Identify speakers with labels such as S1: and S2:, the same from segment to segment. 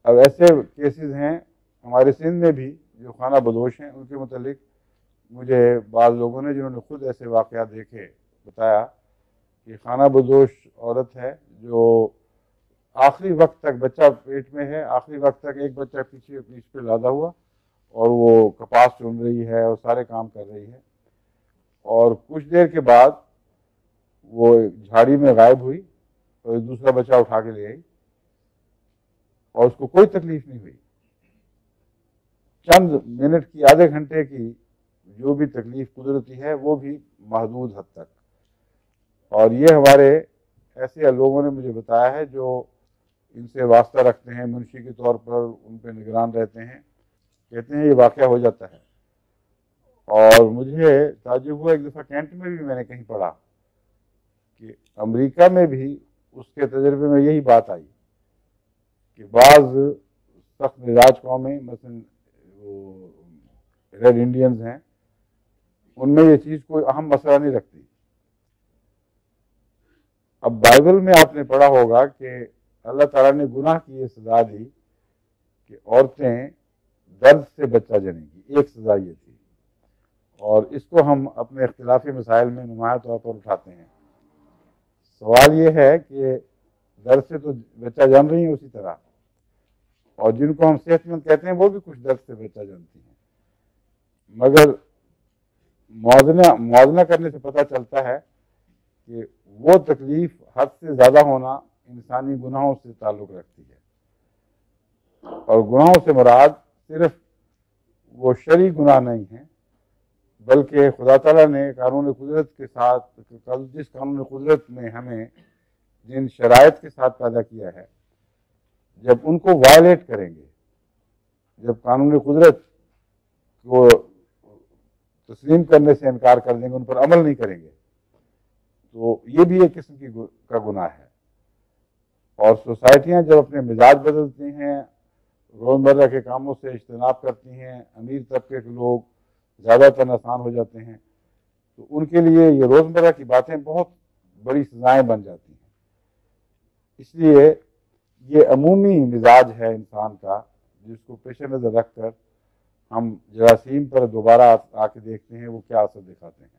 S1: اب ایسے کیسز ہیں ہمارے سندھ میں بھی جو خانہ بدوش ہیں، ان کے متعلق مجھے بعض لوگوں نے جنہوں نے خود ایسے واقعات دیکھے بتایا کہ خانہ بدوش عورت ہے جو آخری وقت تک، بچہ پیٹ میں ہے، آخری وقت تک ایک بچہ پیچھے پہ لادا ہوا اور وہ کپاس چن رہی ہے اور سارے کام کر رہی ہے، اور کچھ دیر کے بعد وہ جھاڑی میں غائب ہوئی اور ایک دوسرا بچہ اٹھا کے لے آئی اور اس کو کوئی تکلیف نہیں ہوئی. چند منٹ کی، آدھے گھنٹے کی جو بھی تکلیف قدرتی ہے وہ بھی محدود حد تک. اور یہ ہمارے ایسے لوگوں نے مجھے بتایا ہے جو ان سے واسطہ رکھتے ہیں، منشی کے طور پر ان پہ نگران رہتے ہیں، کہتے ہیں یہ واقعہ ہو جاتا ہے. اور مجھے تعجب ہوا، ایک دفعہ کینٹ میں بھی میں نے کہیں پڑھا کہ امریکہ میں بھی اس کے تجربے میں یہی بات آئی کہ بعض سخت مزاج قومیں، مثلا وہ ریڈ انڈینز ہیں، ان میں یہ چیز کوئی اہم مسئلہ نہیں رکھتی. اب بائبل میں آپ نے پڑھا ہوگا کہ اللہ تعالیٰ نے گناہ کی یہ سزا دی کہ عورتیں درد سے بچہ جنیں گی، ایک سزا یہ تھی. اور اس کو ہم اپنے اختلافی مسائل میں نمایاں طور پر اٹھاتے ہیں. سوال یہ ہے کہ درد سے تو بچہ جن رہی ہیں اسی طرح، اور جن کو ہم صحت مند کہتے ہیں وہ بھی کچھ درد سے بچہ جنتی ہیں، مگر موازنہ کرنے سے پتہ چلتا ہے کہ وہ تکلیف حد سے زیادہ ہونا انسانی گناہوں سے تعلق رکھتی ہے. اور گناہوں سے مراد صرف وہ شرعی گناہ نہیں ہیں، بلکہ خدا تعالیٰ نے قانون قدرت کے ساتھ، جس قانون قدرت میں ہمیں جن شرائط کے ساتھ پیدا کیا ہے، جب ان کو وائلیٹ کریں گے، جب قانون قدرت کو تسلیم کرنے سے انکار کر دیں گے، ان پر عمل نہیں کریں گے، تو یہ بھی ایک قسم کا گناہ ہے. اور سوسائٹیاں جب اپنے مزاج بدلتی ہیں، روزمرہ کے کاموں سے اجتناب کرتی ہیں، امیر طبقے کے لوگ زیادہ تر آسان ہو جاتے ہیں، تو ان کے لیے یہ روزمرہ کی باتیں بہت بڑی سزائیں بن جاتی ہیں. اس لیے یہ عمومی مزاج ہے انسان کا، جس کو پیش نظر رکھ کر ہم جراثیم پر دوبارہ آ کے دیکھتے ہیں وہ کیا اثر دکھاتے ہیں.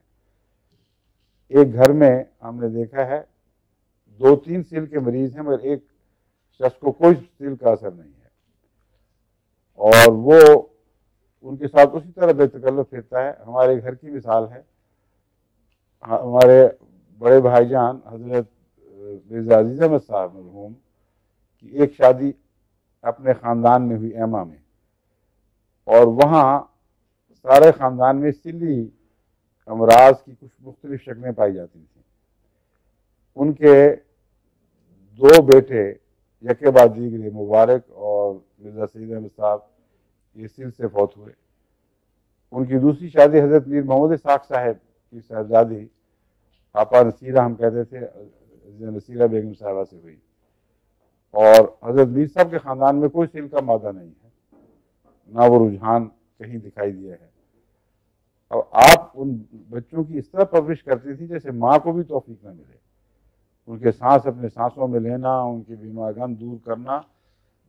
S1: ایک گھر میں ہم نے دیکھا ہے 2-3 سیل کے مریض ہیں، مگر ایک شخص کو کوئی سیل کا اثر نہیں ہے، اور وہ ان کے ساتھ اسی طرح بے تکلف پھرتا ہے. ہمارے گھر کی مثال ہے، ہمارے بڑے بھائی جان حضرت مرزا عزیز احمد صاحب مرحوم کی ایک شادی اپنے خاندان میں ہوئی ایما میں، اور وہاں سارے خاندان میں سلی امراض کی کچھ مختلف شکلیں پائی جاتی تھیں. ان کے 2 بیٹے یکے بعد دیگرے، مبارک اور مرزا سید احمد صاحب، یہ سل سے فوت ہوئے. ان کی دوسری شادی حضرت میر محمد اسحاق صاحب کی صاحبزادی آپا نصیرہ، ہم کہتے تھے نصیرہ بیگم صاحبہ، سے ہوئی. اور حضرت میر صاحب کے خاندان میں کوئی سل کا مادہ نہیں ہے، نہ وہ رجحان کہیں دکھائی دیا ہے. اب آپ ان بچوں کی اس طرح پرورش کرتی تھی جیسے ماں کو بھی توفیق نہ ملے. ان کے سانس اپنے سانسوں میں لینا، ان کی بیماریاں دور کرنا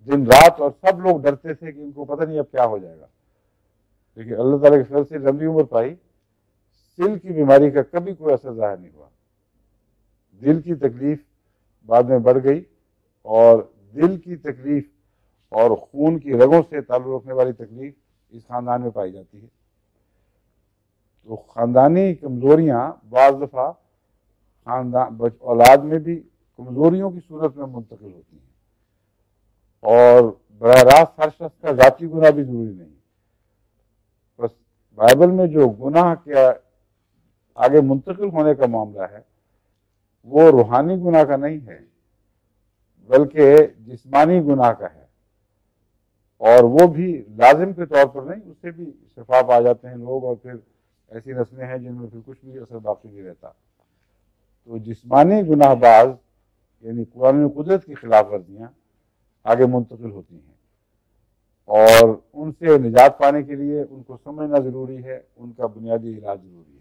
S1: دن رات، اور سب لوگ ڈرتے تھے کہ ان کو پتہ نہیں اب کیا ہو جائے گا. لیکن اللہ تعالیٰ کے فضل سے لمبی عمر پائی، سل کی بیماری کا کبھی کوئی اثر ظاہر نہیں ہوا. دل کی تکلیف بعد میں بڑھ گئی، اور دل کی تکلیف اور خون کی رگوں سے تعلق رکھنے والی تکلیف اس خاندان میں پائی جاتی ہے. تو خاندانی کمزوریاں بعض دفعہ اولاد میں بھی کمزوریوں کی صورت میں منتقل ہوتی ہیں، اور براہ راست ہر شخص کا ذاتی گناہ بھی ضروری نہیں. بس بائبل میں جو گناہ کے آگے منتقل ہونے کا معاملہ ہے وہ روحانی گناہ کا نہیں ہے، بلکہ جسمانی گناہ کا ہے. اور وہ بھی لازم کے طور پر نہیں، اس سے بھی شفا پا جاتے ہیں لوگ، اور پھر ایسی نسلیں ہیں جن میں پھر کچھ بھی اثر باقی نہیں رہتا. تو جسمانی گناہ باز یعنی قانون قدرت کی خلاف ورزیاں آگے منتقل ہوتی ہیں، اور ان سے نجات پانے کے لیے ان کو سمجھنا ضروری ہے، ان کا بنیادی علاج ضروری ہے.